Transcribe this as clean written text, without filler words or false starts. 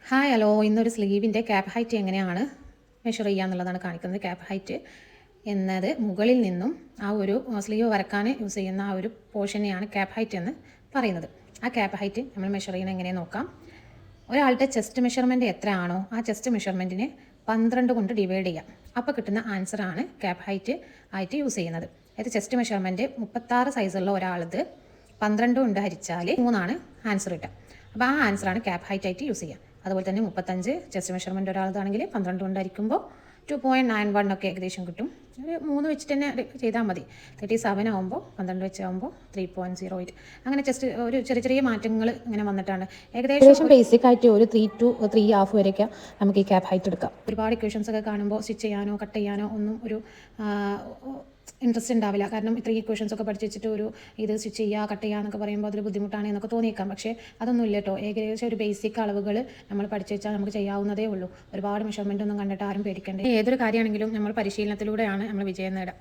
Hi hello, ഇന്നൊരു സ്ലീവിൻ്റെ cap height എങ്ങനെയാണ് മെഷർ ചെയ്യുക എന്നുള്ളതാണ് കാണിക്കുന്നത്. ക്യാപ്പ് ഹൈറ്റ് എന്നത് മുകളിൽ നിന്നും ആ ഒരു സ്ലീവ് വരക്കാൻ യൂസ് ചെയ്യുന്ന ആ ഒരു പോർഷനെയാണ് ക്യാപ്പ് ഹൈറ്റ് എന്ന് പറയുന്നത്. ആ ക്യാപ്പ് ഹൈറ്റ് നമ്മൾ മെഷർ ചെയ്യുന്നത് എങ്ങനെയാണ് നോക്കാം. ഒരാളുടെ ചെസ്റ്റ് മെഷർമെൻറ്റ് എത്രയാണോ ആ ചെസ്റ്റ് മെഷർമെൻറ്റിനെ 12 കൊണ്ട് ഡിവൈഡ് ചെയ്യാം. അപ്പോൾ കിട്ടുന്ന ആൻസറാണ് ക്യാപ്പ് ഹൈറ്റ് ആയിട്ട് യൂസ് ചെയ്യുന്നത്. അതായത് ചെസ്റ്റ് മെഷർമെൻറ്റ് 36 സൈസുള്ള ഒരാളത് 12 കൊണ്ട് ഹരിച്ചാൽ 3 ആൻസർ കിട്ടുക. അപ്പോൾ ആ ആൻസറാണ് ക്യാപ്പ് ഹൈറ്റ് ആയിട്ട് യൂസ് ചെയ്യുക. അതുപോലെ തന്നെ 35 ചെസ്റ്റ് മെഷർമെൻറ്റ് ഒരാളതാണെങ്കിൽ 12 കൊണ്ടായിരിക്കുമ്പോൾ 2.91 ഒക്കെ ഏകദേശം കിട്ടും. ഒരു 3 വെച്ചിട്ട് തന്നെ ചെയ്താൽ മതി. 37 ആകുമ്പോൾ 12 വെച്ചാകുമ്പോൾ 3.08. അങ്ങനെ ജസ്റ്റ് ഒരു ചെറിയ ചെറിയ മാറ്റങ്ങൾ ഇങ്ങനെ വന്നിട്ടാണ് ഏകദേശം ബേസിക് ആയിട്ട് ഒരു 3 to 3.5 വരെയൊക്കെ നമുക്ക് ഈ ക്യാപ്പ് ഹൈറ്റ് എടുക്കാം. ഒരുപാട് ഇക്വേഷൻസ് ഒക്കെ കാണുമ്പോൾ സ്റ്റിച്ച് ചെയ്യാനോ കട്ട് ചെയ്യാനോ ഒന്നും ഒരു ഇൻട്രസ്റ്റ് ഉണ്ടാവില്ല. കാരണം ഇത്രയും ഇക്വേഷൻസ് ഒക്കെ പഠിച്ച് വെച്ചിട്ട് ഒരു ഇത് സ്റ്റിച്ച് ചെയ്യുക കട്ട് ചെയ്യുക എന്നൊക്കെ പറയുമ്പോൾ അതൊരു ബുദ്ധിമുട്ടാണ് എന്നൊക്കെ തോന്നിയേക്കാം. പക്ഷേ അതൊന്നും ഇല്ല കേട്ടോ. ഏകദേശം ഒരു ബേസിക് അളവുകൾ നമ്മൾ പഠിച്ചു വെച്ചാൽ നമുക്ക് ചെയ്യാവുന്നതേ ഉള്ളൂ. ഒരുപാട് മെഷർമെൻ്റ് ഒന്നും കണ്ടിട്ട് ആരും പേടിക്കേണ്ട. ഏതൊരു കാര്യമാണെങ്കിലും നമ്മൾ പരിശീലനത്തിലൂടെയാണ് നമ്മൾ വിജയം നേടുക.